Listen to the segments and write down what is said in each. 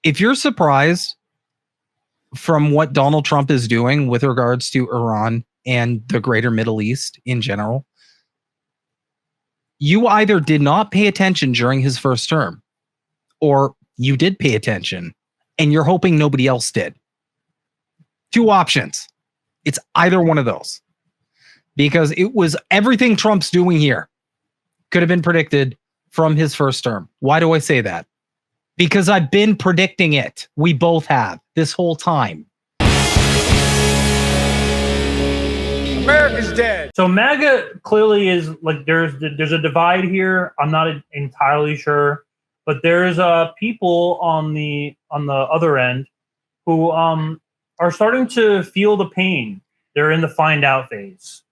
If you're surprised from what Donald Trump is doing with regards to Iran and the greater Middle East in general, you either did not pay attention during his first term, or you did pay attention and you're hoping nobody else did. Two options. It's either one of those. Because it was everything Trump's doing here could have been predicted from his first term. Why do I say that? Because I've been predicting it. We both have this whole time. America's dead. So MAGA clearly is like there's a divide here. I'm not entirely sure, but there's people on the other end who are starting to feel the pain. They're in the find out phase.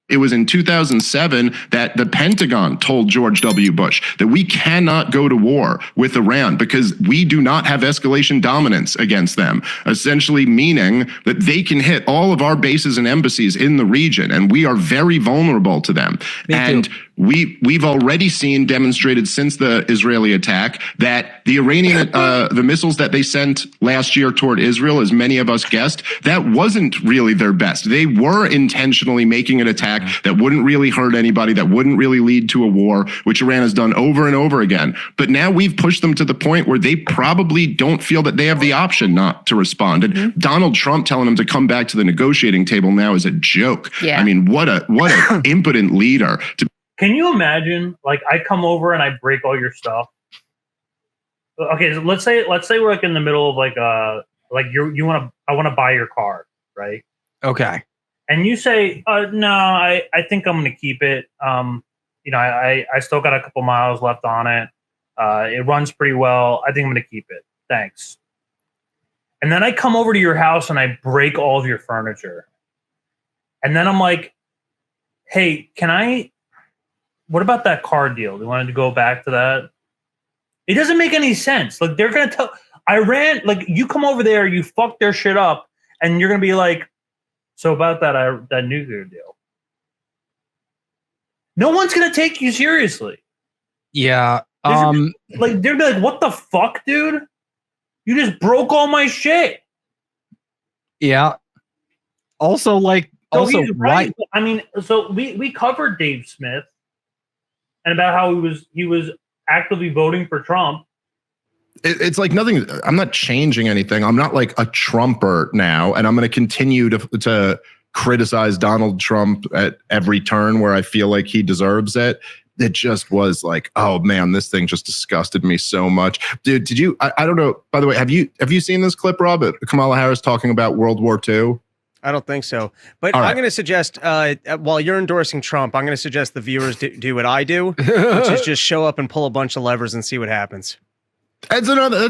It was in 2007 that the Pentagon told George W. Bush that we cannot go to war with Iran because we do not have escalation dominance against them, essentially meaning that they can hit all of our bases and embassies in the region, and we are very vulnerable to them. And we've already seen demonstrated since the Israeli attack that the Iranian, the missiles that they sent last year toward Israel, as many of us guessed, that wasn't really their best. They were intentionally making an attack that wouldn't really hurt anybody, that wouldn't really lead to a war, which Iran has done over and over again. But now we've pushed them to the point where they probably don't feel that they have the option not to respond. And Donald Trump telling them to come back to the negotiating table now is a joke. Yeah. I mean, what an impotent leader. Can you imagine, like, I come over and I break all your stuff? Okay, so let's say we're like in the middle of like I want to buy your car, right? Okay. And you say, no, I think I'm going to keep it. I still got a couple miles left on it. It runs pretty well. I think I'm going to keep it. Thanks. And then I come over to your house and I break all of your furniture. And then I'm like, hey, what about that car deal? Do you want to go back to that? It doesn't make any sense. Like, they're going to tell Iran, like, you come over there, you fuck their shit up, and you're going to be like, so about that nuclear deal. No one's going to take you seriously. Yeah. They're be like, what the fuck, dude? You just broke all my shit. Yeah. Also, like, so right. I mean, so we covered Dave Smith and about how he was actively voting for Trump. It's like nothing. I'm not changing anything. I'm not like a Trumper now, and I'm going to continue to criticize Donald Trump at every turn where I feel like he deserves it. It just was like, oh man, this thing just disgusted me so much, dude. Did you? I don't know. By the way, have you seen this clip, Rob? Kamala Harris talking about World War II. I don't think so. But I'm going to suggest, while you're endorsing Trump, I'm going to suggest the viewers do what I do, which is just show up and pull a bunch of levers and see what happens. That's another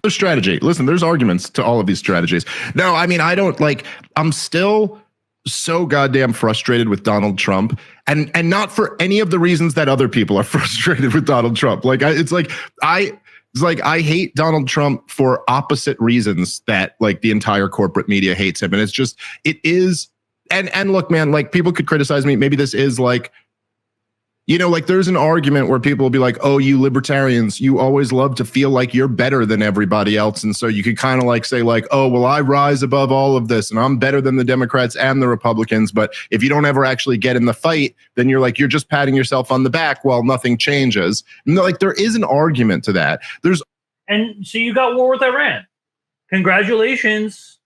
strategy. Listen, there's arguments to all of these strategies. No, I mean, I'm still so goddamn frustrated with Donald Trump, and not for any of the reasons that other people are frustrated with Donald Trump. I hate Donald Trump for opposite reasons that like the entire corporate media hates him. And it is. And look, man, like people could criticize me. Maybe this is like, like there's an argument where people will be like, oh, you libertarians, you always love to feel like you're better than everybody else. And so you could kind of like say like, oh, well, I rise above all of this and I'm better than the Democrats and the Republicans. But if you don't ever actually get in the fight, then you're just patting yourself on the back while nothing changes. And like there is an argument to that. And so you got war with Iran. Congratulations.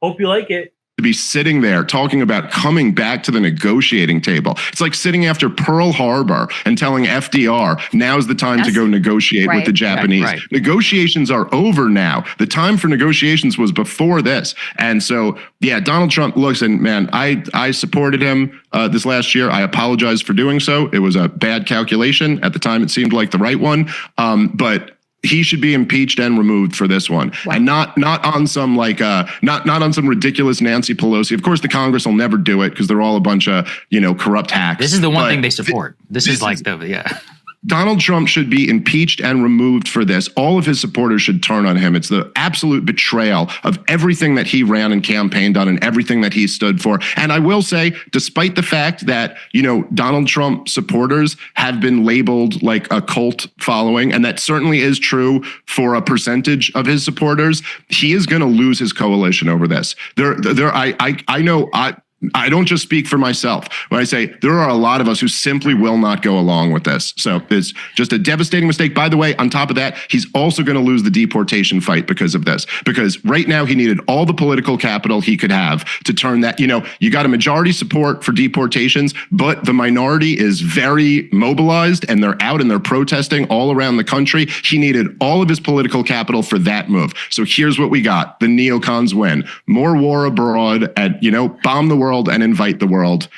Hope you like it. To be sitting there talking about coming back to the negotiating table. It's like sitting after Pearl Harbor and telling FDR, now's the time to go negotiate with the Japanese. Right. Negotiations are over now. The time for negotiations was before this. And so, yeah, Donald Trump looks, and man, I supported him this last year. I apologize for doing so. It was a bad calculation. At the time, it seemed like the right one. But he should be impeached and removed for this one. Wow. And not on some like not on some ridiculous Nancy Pelosi. Of course, the Congress will never do it because they're all a bunch of corrupt hacks. This is the one thing they support. This is Donald Trump should be impeached and removed for this. All of his supporters should turn on him. It's the absolute betrayal of everything that he ran and campaigned on and everything that he stood for. And I will say, despite the fact that, Donald Trump supporters have been labeled like a cult following, and that certainly is true for a percentage of his supporters, he is going to lose his coalition over this. I don't just speak for myself when I say there are a lot of us who simply will not go along with this. So it's just a devastating mistake. By the way, on top of that, he's also going to lose the deportation fight because of this. Because right now he needed all the political capital he could have to turn that, you got a majority support for deportations, but the minority is very mobilized and they're out and they're protesting all around the country. He needed all of his political capital for that move. So here's what we got. The neocons win. More war abroad and, bomb the world and invite the world.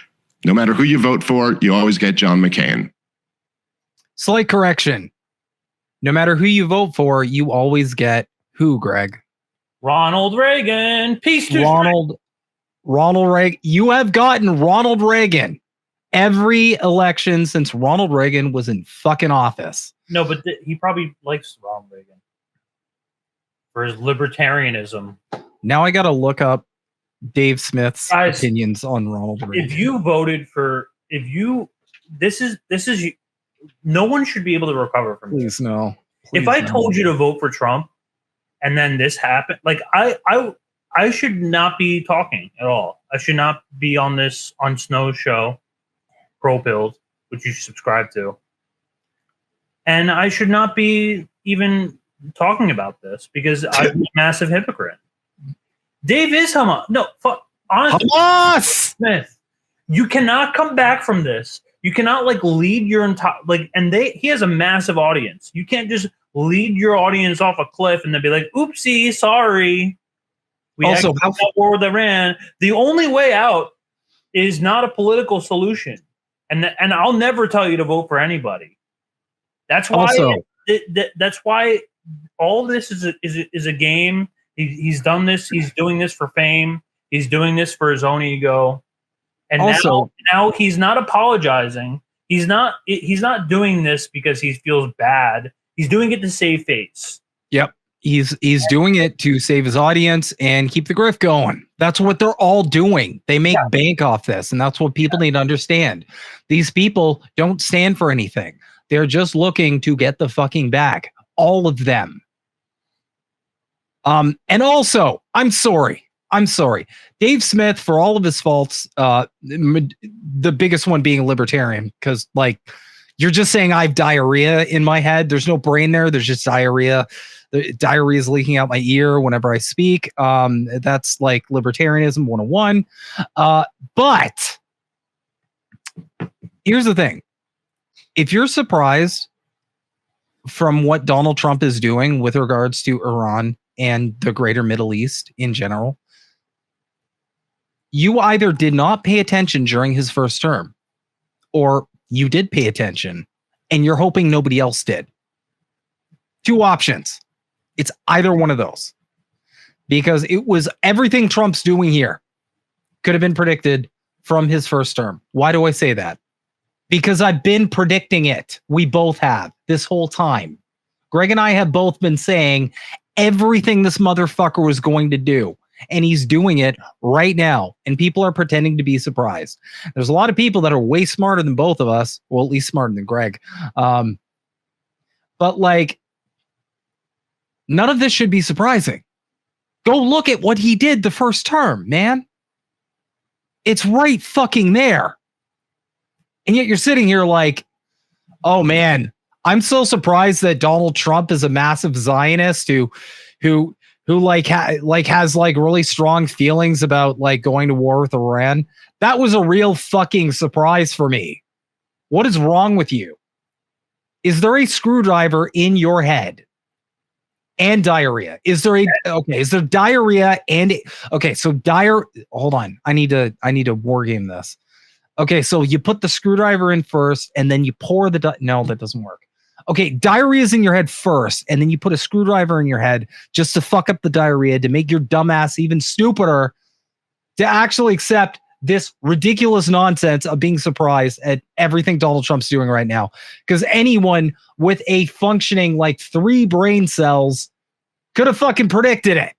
No matter who you vote for, you always get John McCain. Slight correction. No matter who you vote for, you always get who, Greg? Ronald Reagan. Peace to Ronald Reagan. You have gotten Ronald Reagan every election since Ronald Reagan was in fucking office. No, but he probably likes Ronald Reagan for his libertarianism. Now I got to look up Dave Smith's opinions on Ronald Reagan. If you voted for, this is no one should be able to recover from this. Please no. If I told you to vote for Trump and then this happened, like I should not be talking at all. I should not be on Snow's show, PROLEPILLED, which you should subscribe to. And I should not be even talking about this because I'm a massive hypocrite. Dave is Hamas. No, honestly, Hamas! Smith, you cannot come back from this. You cannot lead your entire he has a massive audience. You can't just lead your audience off a cliff and then be like, "Oopsie, sorry." We also have that war with Iran. The only way out is not a political solution, and I'll never tell you to vote for anybody. That's why. That's why all this is a game. He's done this. He's doing this for fame. He's doing this for his own ego. And now he's not apologizing. He's not doing this because he feels bad. He's doing it to save face. Yep. He's doing it to save his audience and keep the grift going. That's what they're all doing. They make bank off this, and that's what people need to understand. These people don't stand for anything. They're just looking to get the fucking bag. All of them. And also, I'm sorry. Dave Smith, for all of his faults, the biggest one being a libertarian, because you're just saying I have diarrhea in my head. There's no brain there. There's just diarrhea. The diarrhea is leaking out my ear whenever I speak. That's like libertarianism 101. But here's the thing. If you're surprised from what Donald Trump is doing with regards to Iran and the greater Middle East in general, you either did not pay attention during his first term, or you did pay attention and you're hoping nobody else did. Two options. It's either one of those, because it was everything Trump's doing here could have been predicted from his first term. Why do I say that? Because I've been predicting it. We both have this whole time. Greg and I have both been saying everything this motherfucker was going to do, and he's doing it right now, and people are pretending to be surprised. There's a lot of people that are way smarter than both of us, well, at least smarter than Greg. But none of this should be surprising. Go look at what he did the first term, man. It's right fucking there. And yet you're sitting here like, oh man, I'm so surprised that Donald Trump is a massive Zionist who has really strong feelings about going to war with Iran. That was a real fucking surprise for me. What is wrong with you? Is there a screwdriver in your head? And diarrhea. Is there diarrhea hold on. I need to war game this. Okay, so you put the screwdriver in first and then you pour no, that doesn't work. Okay, diarrhea is in your head first, and then you put a screwdriver in your head just to fuck up the diarrhea, to make your dumbass even stupider, to actually accept this ridiculous nonsense of being surprised at everything Donald Trump's doing right now. Because anyone with a functioning like 3 brain cells could have fucking predicted it.